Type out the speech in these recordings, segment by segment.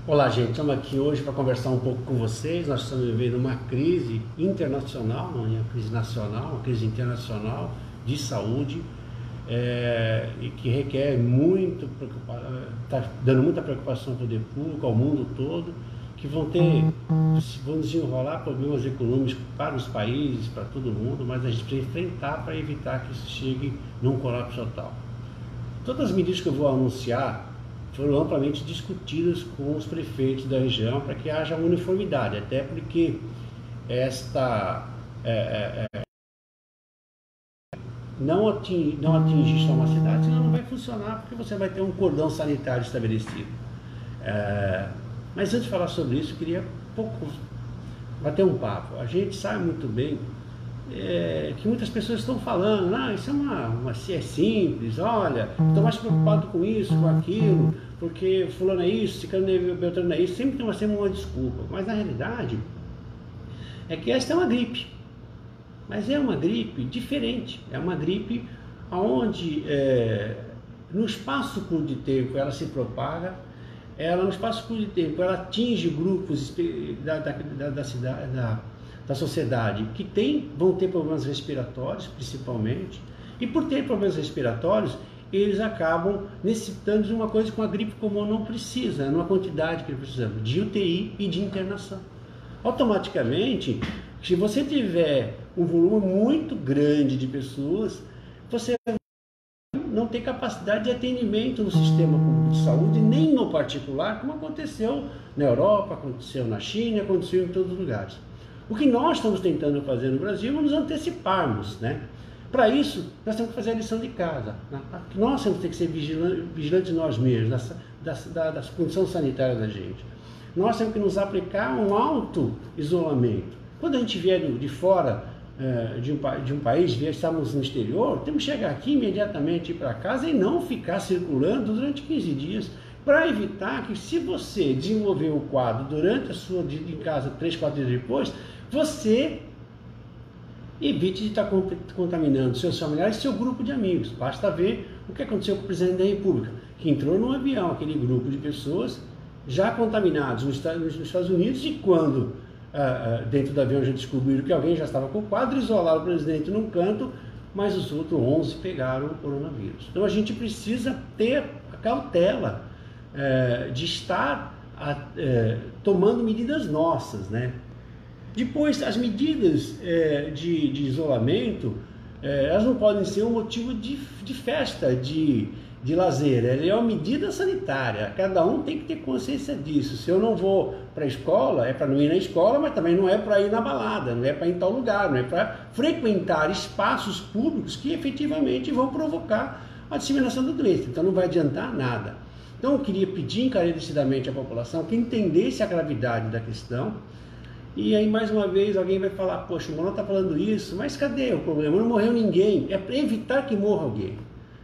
Olá, gente, estamos aqui hoje para conversar um pouco com vocês. Nós estamos vivendo uma crise internacional, não é uma crise nacional, uma crise internacional de saúde, e que requer muito está dando muita preocupação ao poder público, ao mundo todo, que vão desenrolar problemas econômicos para os países, para todo mundo, mas a gente precisa enfrentar para evitar que isso chegue num colapso total. Todas as medidas que eu vou anunciar foram amplamente discutidas com os prefeitos da região para que haja uniformidade, até porque não atingir só uma cidade, senão não vai funcionar, porque você vai ter um cordão sanitário estabelecido. Mas antes de falar sobre isso, eu queria bater um papo. A gente sabe muito bem que muitas pessoas estão falando, isso é simples, olha, estou mais preocupado com isso, com aquilo, porque fulano é isso, ciclano é beltrano é isso, sempre tem uma desculpa, mas na realidade é que esta é uma gripe, mas é uma gripe diferente, é uma gripe onde no espaço curto de tempo ela se propaga, no espaço curto de tempo ela atinge grupos da sociedade que vão ter problemas respiratórios, principalmente, e por ter problemas respiratórios, eles acabam necessitando de uma coisa que uma gripe comum não precisa, numa quantidade que eles precisam, de UTI e de internação. Automaticamente, se você tiver um volume muito grande de pessoas, você não tem capacidade de atendimento no sistema público de saúde, nem no particular, como aconteceu na Europa, aconteceu na China, aconteceu em todos os lugares. O que nós estamos tentando fazer no Brasil é nos anteciparmos, né? Para isso, nós temos que fazer a lição de casa. Nós temos que ser vigilantes nós mesmos, da condição sanitária da gente. Nós temos que nos aplicar um auto-isolamento. Quando a gente vier de fora de um país, estamos no exterior, temos que chegar aqui imediatamente, ir para casa e não ficar circulando durante 15 dias, para evitar que, se você desenvolver o quadro durante a sua em casa 3, 4 dias depois, você evite de estar contaminando seus familiares e seu grupo de amigos. Basta ver o que aconteceu com o presidente da República, que entrou num avião, aquele grupo de pessoas já contaminados nos Estados Unidos, e quando dentro do avião já descobriram que alguém já estava com o quadro, isolaram o presidente num canto, mas os outros 11 pegaram o coronavírus. Então a gente precisa ter a cautela de estar tomando medidas nossas, né? Depois, as medidas de isolamento, elas não podem ser um motivo de festa, de lazer. Ela é uma medida sanitária, cada um tem que ter consciência disso. Se eu não vou para a escola, é para não ir na escola, mas também não é para ir na balada, não é para ir em tal lugar, não é para frequentar espaços públicos que efetivamente vão provocar a disseminação da doença, então não vai adiantar nada. Então eu queria pedir encarecidamente à população que entendesse a gravidade da questão. E aí, mais uma vez, alguém vai falar, poxa, o Mono está falando isso, mas cadê o problema? Não morreu ninguém, é para evitar que morra alguém,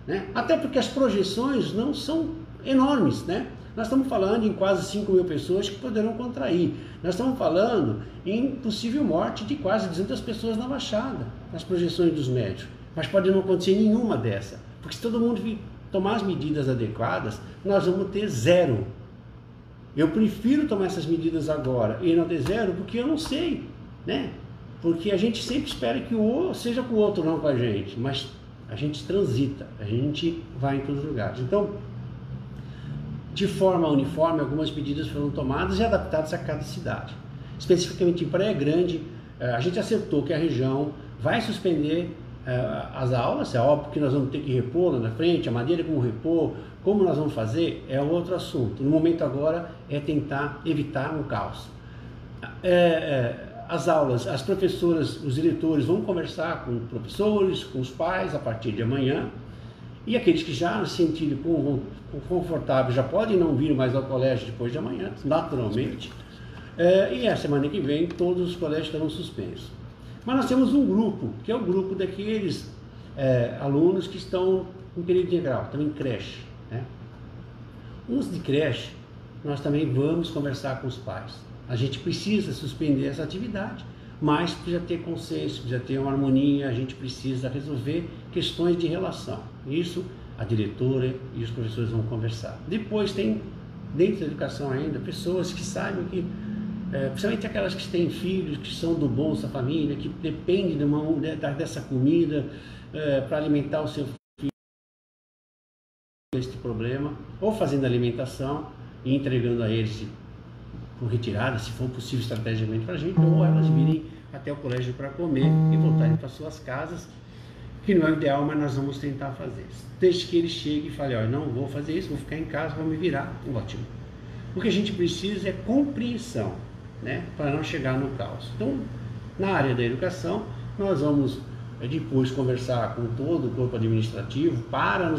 né? Até porque as projeções não são enormes, né? Nós estamos falando em quase 5 mil pessoas que poderão contrair. Nós estamos falando em possível morte de quase 200 pessoas na Baixada, nas projeções dos médicos. Mas pode não acontecer nenhuma dessa, porque se todo mundo tomar as medidas adequadas, nós vamos ter zero. Eu prefiro tomar essas medidas agora e não ter zero, porque eu não sei, né? Porque a gente sempre espera que o outro seja com o outro, não com a gente, mas a gente transita, a gente vai em todos os lugares. Então, de forma uniforme, algumas medidas foram tomadas e adaptadas a cada cidade. Especificamente em Praia Grande, a gente acertou que a região vai suspender as aulas. É óbvio que nós vamos ter que repor lá na frente, a maneira como repor, como nós vamos fazer, é outro assunto. No momento agora é tentar evitar um caos. As aulas, as professoras, os diretores vão conversar com professores, com os pais a partir de amanhã, e aqueles que já se sentirem confortáveis já podem não vir mais ao colégio depois de amanhã, naturalmente, e a semana que vem todos os colégios estarão suspensos. Mas nós temos um grupo, que é o grupo daqueles alunos que estão em período integral, estão em creche, né? Uns de creche, nós também vamos conversar com os pais. A gente precisa suspender essa atividade, mas precisa ter consenso, precisa ter uma harmonia, a gente precisa resolver questões de relação. Isso a diretora e os professores vão conversar. Depois tem dentro da educação ainda, pessoas que sabem que, principalmente aquelas que têm filhos, que são do Bolsa Família, que dependem dessa comida para alimentar o seu filho, este problema, ou fazendo alimentação e entregando a eles com retirada, se for possível estrategicamente para a gente, ou elas virem até o colégio para comer e voltarem para suas casas, que não é o ideal, mas nós vamos tentar fazer isso. Desde que ele chegue e fale, olha, não vou fazer isso, vou ficar em casa, vou me virar, ótimo. O que a gente precisa é compreensão, né, para não chegar no caos. Então, na área da educação, nós vamos depois conversar com todo o corpo administrativo para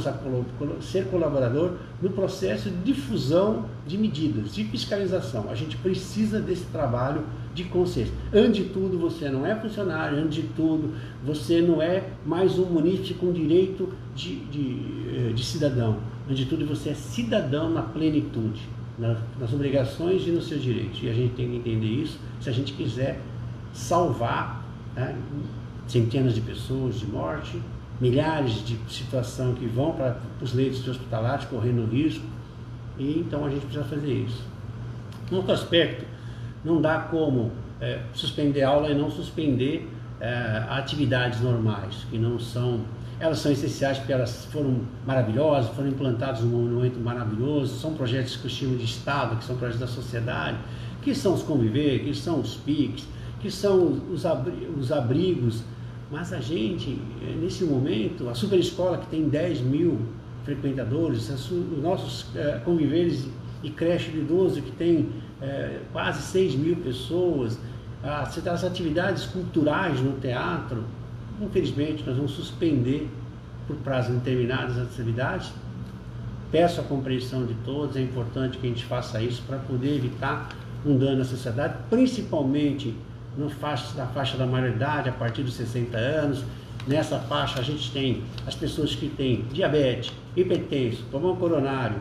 ser colaborador no processo de difusão de medidas, de fiscalização. A gente precisa desse trabalho de consciência. Antes de tudo, você não é funcionário, antes de tudo, você não é mais um munícipe com direito de cidadão. Antes de tudo, você é cidadão na plenitude, nas obrigações e nos seus direitos. E a gente tem que entender isso se a gente quiser salvar, né, centenas de pessoas de morte, milhares de situações que vão para os leitos de hospitalares correndo risco, e então a gente precisa fazer isso. Um outro aspecto, não dá como suspender a aula e não suspender atividades normais, que não são, elas são essenciais porque elas foram maravilhosas, foram implantadas num momento maravilhoso, são projetos que eu chamo de Estado, que são projetos da sociedade, que são os Conviver, que são os PICs, que são os abrigos. Mas a gente, nesse momento, a Superescola, que tem 10 mil frequentadores, os nossos conviveres e creche de idoso, que tem quase 6 mil pessoas, as atividades culturais no teatro, infelizmente nós vamos suspender por prazo indeterminado as atividades. Peço a compreensão de todos, é importante que a gente faça isso para poder evitar um dano à sociedade, principalmente na faixa da maioridade, a partir dos 60 anos. Nessa faixa a gente tem as pessoas que têm diabetes, hipertenso, pulmão coronário,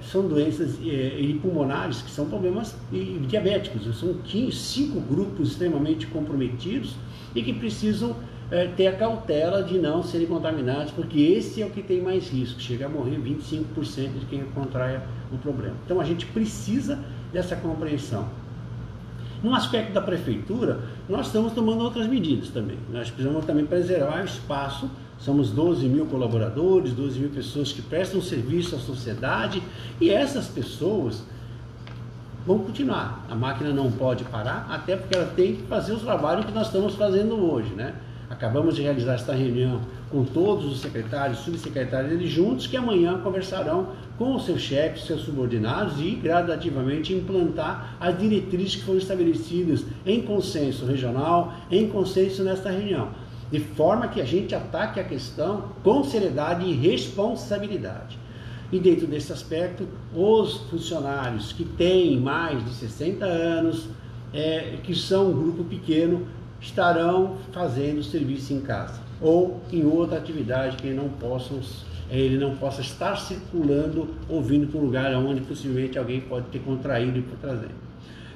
são doenças pulmonares, que são problemas diabéticos. São 5 grupos extremamente comprometidos e que precisam ter a cautela de não serem contaminados, porque esse é o que tem mais risco, chega a morrer 25% de quem contrai o problema. Então a gente precisa dessa compreensão. No aspecto da prefeitura, nós estamos tomando outras medidas também. Nós precisamos também preservar o espaço. Somos 12 mil colaboradores, 12 mil pessoas que prestam serviço à sociedade, e essas pessoas vão continuar. A máquina não pode parar, até porque ela tem que fazer o trabalho que nós estamos fazendo hoje, né? Acabamos de realizar esta reunião com todos os secretários, subsecretários, eles juntos, que amanhã conversarão com os seus chefes, seus subordinados, e gradativamente implantar as diretrizes que foram estabelecidas em consenso regional, em consenso nesta reunião, de forma que a gente ataque a questão com seriedade e responsabilidade. E dentro desse aspecto, os funcionários que têm mais de 60 anos, que são um grupo pequeno, estarão fazendo serviço em casa ou em outra atividade que ele não possa estar circulando ou vindo para um lugar onde possivelmente alguém pode ter contraído e trazendo.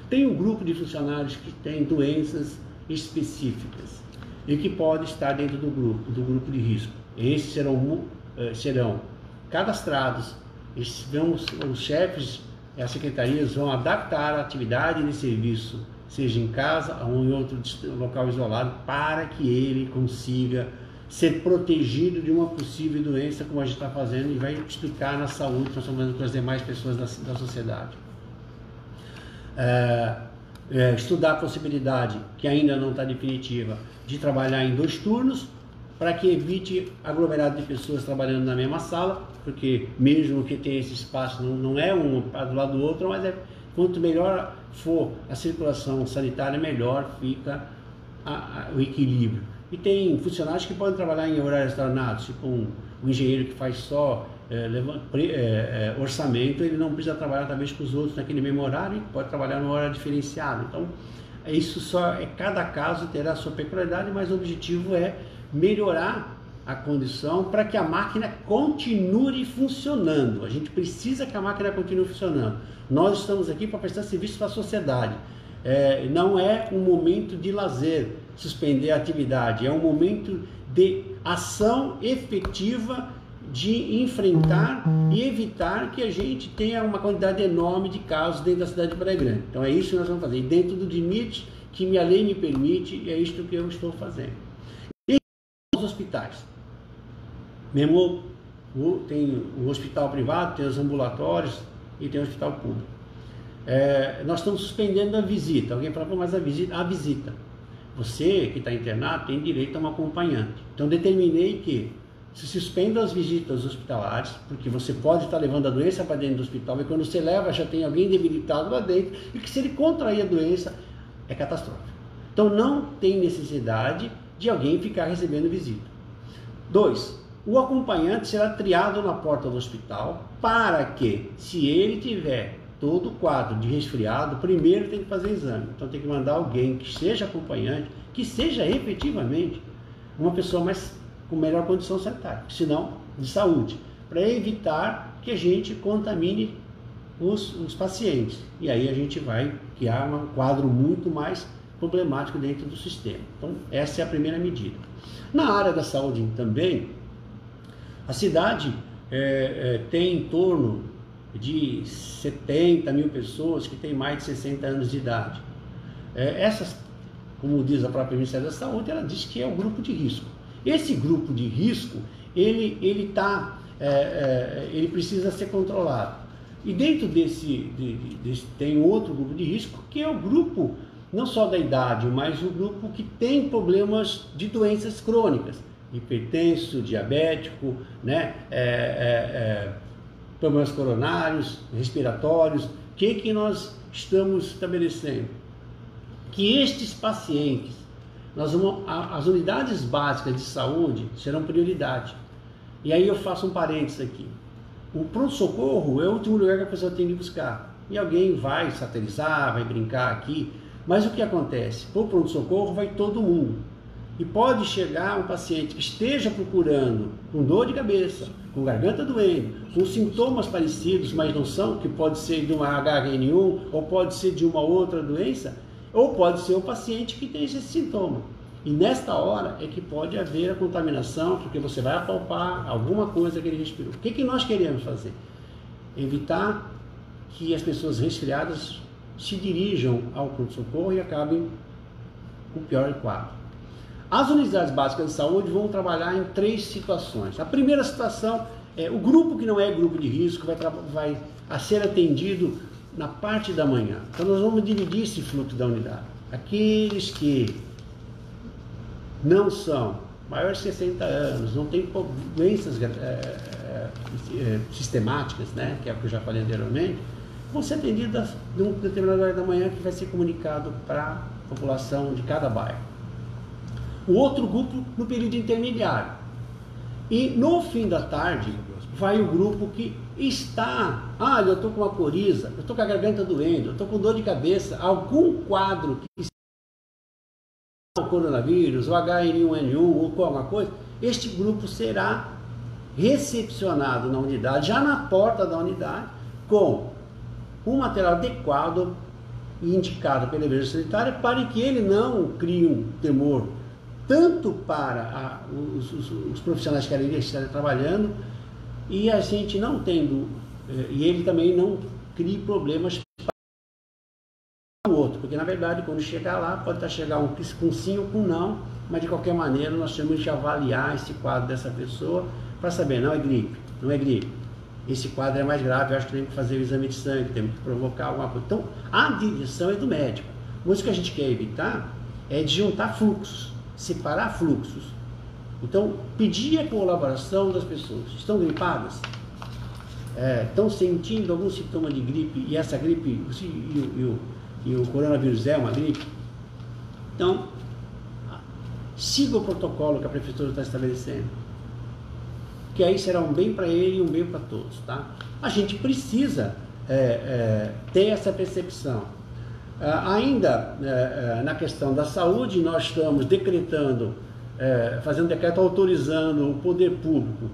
Tem um grupo de funcionários que tem doenças específicas e que pode estar dentro do grupo de risco. Esses serão cadastrados, os chefes e as secretarias vão adaptar a atividade de serviço, seja em casa ou em outro local isolado, para que ele consiga ser protegido de uma possível doença, como a gente está fazendo e vai explicar na saúde, nós estamos fazendo com as demais pessoas da sociedade. Estudar a possibilidade, que ainda não está definitiva, de trabalhar em 2 turnos, para que evite aglomerado de pessoas trabalhando na mesma sala, porque mesmo que tenha esse espaço, não é um do lado do outro, mas quanto melhor for a circulação sanitária, melhor fica o equilíbrio. E tem funcionários que podem trabalhar em horários alternados, tipo um engenheiro que faz só orçamento, ele não precisa trabalhar talvez com os outros naquele mesmo horário, pode trabalhar no horário diferenciado. Então, isso cada caso terá a sua peculiaridade, mas o objetivo é melhorar a condição para que a máquina continue funcionando. A gente precisa que a máquina continue funcionando. Nós estamos aqui para prestar serviço para a sociedade. Não é um momento de lazer, suspender a atividade, é um momento de ação efetiva de enfrentar e evitar que a gente tenha uma quantidade enorme de casos dentro da cidade de Praia Grande. Então é isso que nós vamos fazer, dentro do limite que minha lei me permite, e é isso que eu estou fazendo. E os hospitais, mesmo tem o hospital privado, tem os ambulatórios e tem o hospital público. Nós estamos suspendendo a visita. Alguém fala, mas a visita. Você que está internado tem direito a um acompanhante. Então determinei que se suspenda as visitas hospitalares, porque você pode estar levando a doença para dentro do hospital, e quando você leva já tem alguém debilitado lá dentro, e que se ele contrair a doença é catastrófico. Então não tem necessidade de alguém ficar recebendo visita. 2. O acompanhante será triado na porta do hospital para que, se ele tiver todo o quadro de resfriado, primeiro tem que fazer exame. Então tem que mandar alguém que seja acompanhante, que seja efetivamente uma pessoa com melhor condição sanitária, senão de saúde, para evitar que a gente contamine os pacientes. E aí a gente vai criar um quadro muito mais problemático dentro do sistema. Então essa é a primeira medida. Na área da saúde também, a cidade tem em torno de 70 mil pessoas que têm mais de 60 anos de idade. Essas, como diz a própria Ministério da Saúde, ela diz que é o grupo de risco. Esse grupo de risco, ele precisa ser controlado. E dentro desse tem outro grupo de risco, que é o grupo não só da idade, mas o grupo que tem problemas de doenças crônicas, hipertenso, diabético, né? Problemas coronários, respiratórios. O que nós estamos estabelecendo? Que estes pacientes, as unidades básicas de saúde serão prioridade. E aí eu faço um parênteses aqui. O pronto-socorro é o último lugar que a pessoa tem que buscar. E alguém vai satirizar, vai brincar aqui. Mas o que acontece? Para o pronto-socorro vai todo mundo. E pode chegar um paciente que esteja procurando com dor de cabeça, com garganta doendo, com sintomas parecidos, mas não são, que pode ser de uma H1N1, ou pode ser de uma outra doença, ou pode ser o paciente que tem esse sintoma. E nesta hora é que pode haver a contaminação, porque você vai apalpar alguma coisa que ele respirou. O que nós queremos fazer? Evitar que as pessoas resfriadas se dirijam ao pronto-socorro e acabem com o pior quadro. As unidades básicas de saúde vão trabalhar em 3 situações. A primeira situação é o grupo que não é grupo de risco vai a ser atendido na parte da manhã. Então nós vamos dividir esse fluxo da unidade. Aqueles que não são maiores de 60 anos, não têm doenças sistemáticas, né, que é o que eu já falei anteriormente, vão ser atendidas num determinado horário da manhã, que vai ser comunicado para a população de cada bairro. O outro grupo no período intermediário. E no fim da tarde vai o grupo que está, eu estou com uma coriza, eu estou com a garganta doendo, eu estou com dor de cabeça, algum quadro que o coronavírus, o H1N1 ou alguma coisa, este grupo será recepcionado na unidade, já na porta da unidade, com um material adequado e indicado pela emergência sanitária, para que ele não crie um temor tanto para os profissionais que querem estar trabalhando, e a gente não tendo, e ele também não crie problemas para o outro, porque na verdade quando chegar lá, pode estar chegar um com sim ou com não, mas de qualquer maneira nós temos que avaliar esse quadro dessa pessoa para saber, não é gripe, esse quadro é mais grave, eu acho que temos que fazer o exame de sangue, temos que provocar alguma coisa. Então a direção é do médico. Mas o que a gente quer evitar é de juntar fluxos, separar fluxos. Então, pedir a colaboração das pessoas. Estão gripadas? Estão sentindo algum sintoma de gripe, e essa gripe, e o coronavírus é uma gripe? Então, siga o protocolo que a prefeitura está estabelecendo, que aí será um bem para ele e um bem para todos, tá? A gente precisa ter essa percepção. Ainda na questão da saúde, nós estamos decretando, fazendo um decreto autorizando o poder público,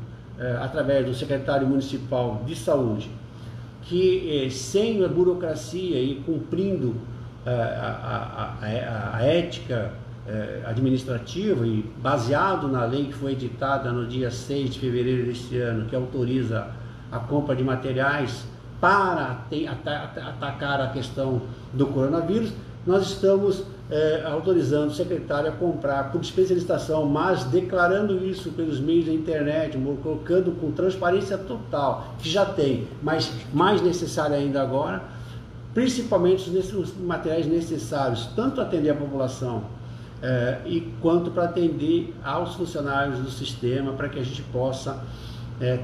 através do secretário municipal de saúde, que sem a burocracia e cumprindo a ética administrativo e baseado na lei que foi editada no dia 6 de fevereiro deste ano, que autoriza a compra de materiais para atacar a questão do coronavírus, nós estamos autorizando o secretário a comprar por dispensa de licitação, mas declarando isso pelos meios da internet, colocando com transparência total, que já tem, mas mais necessário ainda agora, principalmente os materiais necessários, tanto atender a população e quanto para atender aos funcionários do sistema, para que a gente possa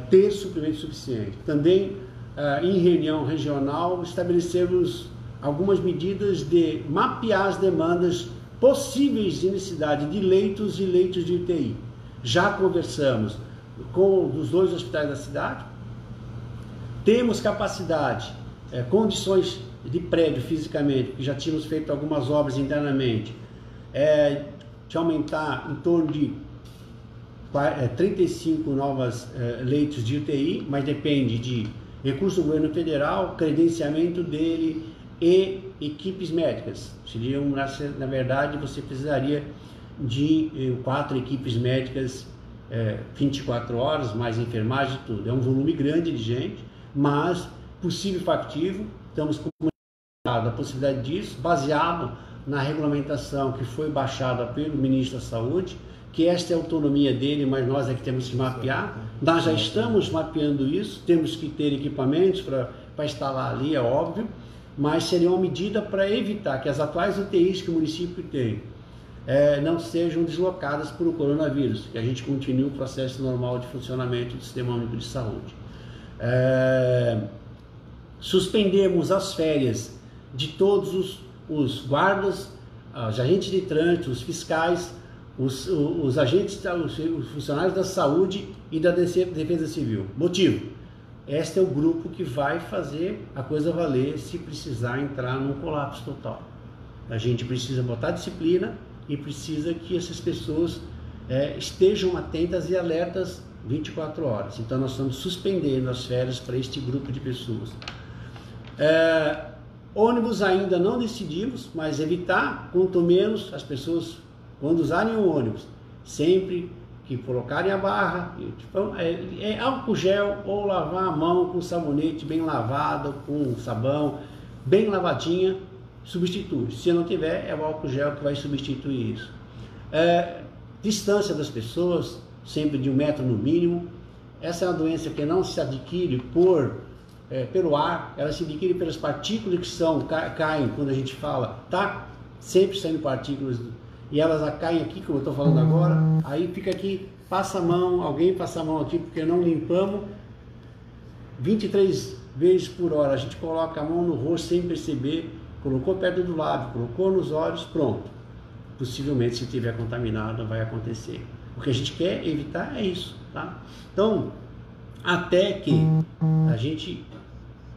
ter suprimento suficiente. Também, em reunião regional, estabelecemos algumas medidas de mapear as demandas possíveis de necessidade de leitos e leitos de UTI. Já conversamos com os 2 hospitais da cidade, temos capacidade, condições de prédio fisicamente, que já tínhamos feito algumas obras internamente, de aumentar em torno de 35 novas leitos de UTI, mas depende de recurso do governo federal, credenciamento dele e equipes médicas. Seriam, na verdade, você precisaria de 4 equipes médicas 24 horas, mais enfermagem e tudo. É um volume grande de gente, mas possível e factível. Estamos com a possibilidade disso, baseado na regulamentação que foi baixada pelo ministro da Saúde, que esta é a autonomia dele, mas nós é que temos que mapear. Nós já estamos mapeando isso, temos que ter equipamentos para instalar ali, é óbvio, mas seria uma medida para evitar que as atuais UTIs que o município tem não sejam deslocadas por o coronavírus, que a gente continue o processo normal de funcionamento do Sistema Único de Saúde. Suspendemos as férias de todos os guardas, os agentes de trânsito, os fiscais, os agentes, os funcionários da saúde e da Defesa Civil. Motivo: este é o grupo que vai fazer a coisa valer se precisar entrar num colapso total. A gente precisa botar disciplina e precisa que essas pessoas estejam atentas e alertas 24 horas. Então nós estamos suspendendo as férias para este grupo de pessoas. Ônibus ainda não decidimos, mas evitar, quanto menos, as pessoas, quando usarem o ônibus, sempre que colocarem a barra, álcool gel ou lavar a mão com sabonete bem lavado, com sabão, bem lavadinha, substitui. Se não tiver, é o álcool gel que vai substituir isso. Distância das pessoas, sempre de 1 metro no mínimo. Essa é uma doença que não se adquire pelo ar, ela se adquire pelas partículas que caem quando a gente fala, tá? Sempre saindo partículas e elas caem aqui, como eu estou falando agora, aí fica aqui, passa a mão, alguém passa a mão aqui porque não limpamos, 23 vezes por hora, a gente coloca a mão no rosto sem perceber, colocou perto do lábio, colocou nos olhos, pronto. Possivelmente, se estiver contaminado, vai acontecer. O que a gente quer evitar é isso, tá? Então, até que a gente,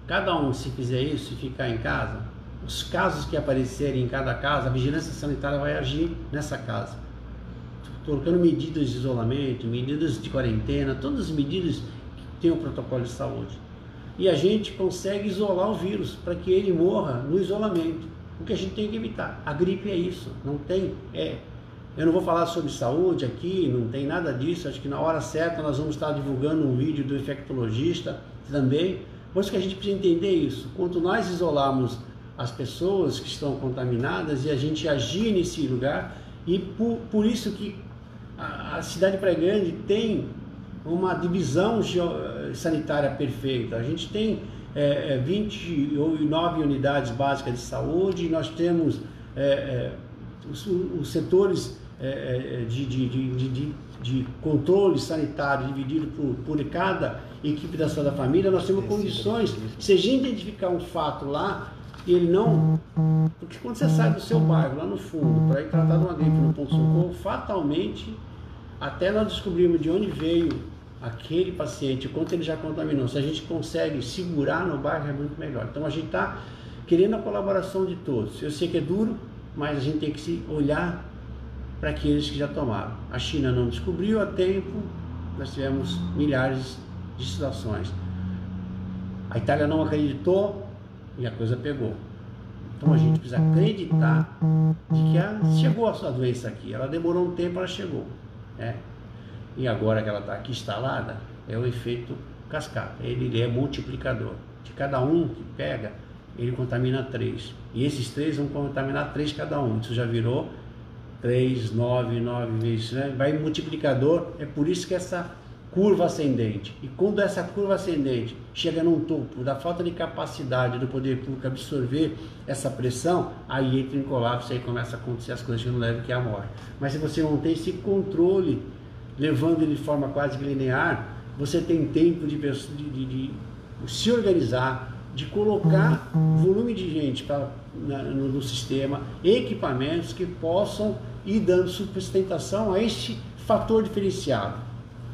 cada um, se fizer isso e ficar em casa, os casos que aparecerem em cada casa, a vigilância sanitária vai agir nessa casa, colocando medidas de isolamento, medidas de quarentena, todas as medidas que tem o protocolo de saúde. E a gente consegue isolar o vírus para que ele morra no isolamento. O que a gente tem que evitar. A gripe é isso, não tem. Eu não vou falar sobre saúde aqui, não tem nada disso. Acho que na hora certa nós vamos estar divulgando um vídeo do infectologista também. Mas que a gente precisa entender isso. Quanto nós isolarmos as pessoas que estão contaminadas e a gente agir nesse lugar, e por isso que a cidade de Praia Grande tem uma divisão sanitária perfeita. A gente tem 29 unidades básicas de saúde, nós temos os setores de controle sanitário dividido por cada equipe da saúde da família. Nós temos condições, se a gente identificar um fato lá, ele não... Porque quando você sai do seu bairro, lá no fundo, para ir tratar de uma gripe no ponto-socorro, fatalmente, até nós descobrimos de onde veio aquele paciente, quanto ele já contaminou. Se a gente consegue segurar no bairro, é muito melhor. Então a gente está querendo a colaboração de todos. Eu sei que é duro, mas a gente tem que se olhar para aqueles que já tomaram. A China não descobriu a tempo, nós tivemos milhares de situações. A Itália não acreditou e a coisa pegou. Então a gente precisa acreditar de que chegou a sua doença aqui. Ela demorou um tempo, ela chegou, né? E agora que ela está aqui instalada, é o efeito cascata. Ele é multiplicador. De cada um que pega, ele contamina 3. E esses 3 vão contaminar 3 cada um. Isso já virou 3, 9 vezes, né? Vai multiplicador, é por isso que essa curva ascendente. E quando essa curva ascendente chega num topo da falta de capacidade do poder público absorver essa pressão, aí entra em colapso e aí começa a acontecer as coisas que não levam, que é a morte. Mas se você não tem esse controle, levando ele de forma quase que linear, você tem tempo de se organizar, de colocar volume de gente no sistema, equipamentos que possam ir dando sustentação a este fator diferenciado,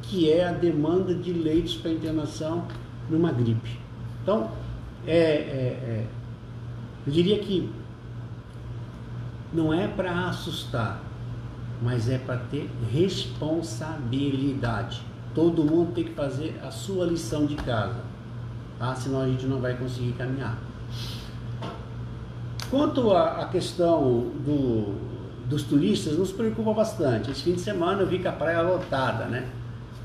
que é a demanda de leitos para internação numa gripe. Então, eu diria que não é para assustar, mas é para ter responsabilidade. Todo mundo tem que fazer a sua lição de casa, tá? Senão a gente não vai conseguir caminhar. Quanto à questão dos turistas, nos preocupa bastante. Esse fim de semana eu vi que a praia lotada, né?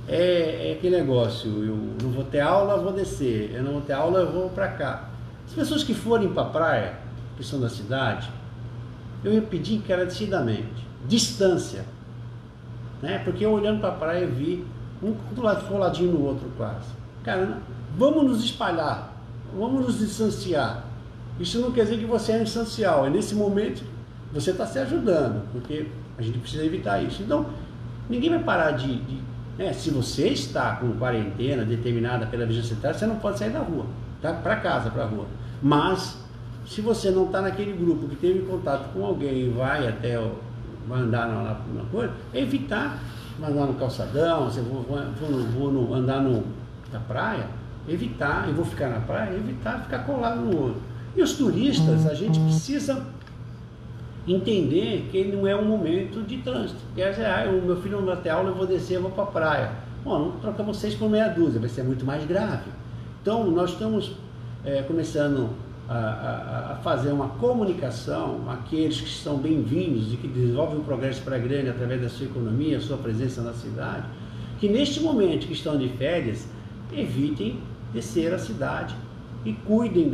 É aquele negócio, eu não vou ter aula, eu vou descer, eu não vou ter aula, eu vou para cá. As pessoas que forem para a praia, que são da cidade, eu ia pedir encarecidamente, distância, né? Porque eu olhando para a praia eu vi um coladinho no outro quase. Cara, vamos nos espalhar, vamos nos distanciar. Isso não quer dizer que você é essencial, é nesse momento você está se ajudando, porque a gente precisa evitar isso. Então, ninguém vai parar se você está com quarentena determinada pela vigilância sanitária, você não pode sair da rua, tá? Para casa, para a rua. Mas, se você não está naquele grupo que teve contato com alguém e vai andar na coisa, evitar andar no calçadão, se eu vou andar na praia, evitar, eu vou ficar na praia, evitar ficar colado no outro. E os turistas, a gente precisa entender que ele não é um momento de trânsito. Quer dizer, o meu filho não vai ter aula, eu vou descer, eu vou para a praia. Bom, não trocamos 6 por meia dúzia, vai ser muito mais grave. Então, nós estamos começando a fazer uma comunicação àqueles que são bem-vindos e que desenvolvem o progresso para a grande através da sua economia, sua presença na cidade, que neste momento que estão de férias, evitem descer a cidade e cuidem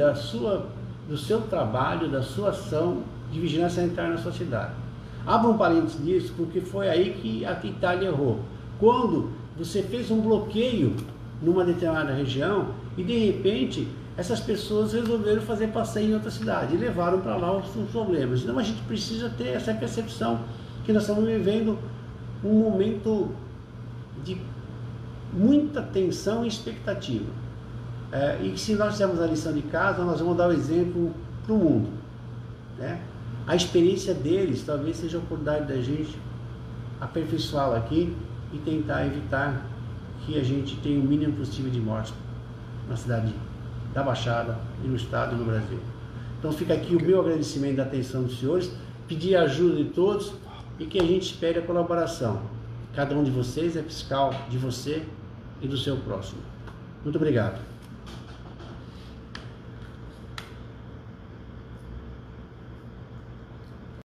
do seu trabalho, da sua ação de vigilância sanitária na sua cidade. Abra um parênteses nisso, porque foi aí que a Itália errou. Quando você fez um bloqueio numa determinada região e de repente essas pessoas resolveram fazer passeio em outra cidade e levaram para lá os problemas. Então a gente precisa ter essa percepção que nós estamos vivendo um momento de muita tensão e expectativa. E que se nós fizermos a lição de casa, nós vamos dar o exemplo para o mundo, né? A experiência deles talvez seja a oportunidade da gente aperfeiçoá-la aqui e tentar evitar que a gente tenha o mínimo possível de mortes na cidade da Baixada e no estado e no Brasil. Então fica aqui o meu agradecimento da atenção dos senhores, pedir a ajuda de todos e que a gente espere a colaboração. Cada um de vocês é fiscal de você e do seu próximo. Muito obrigado.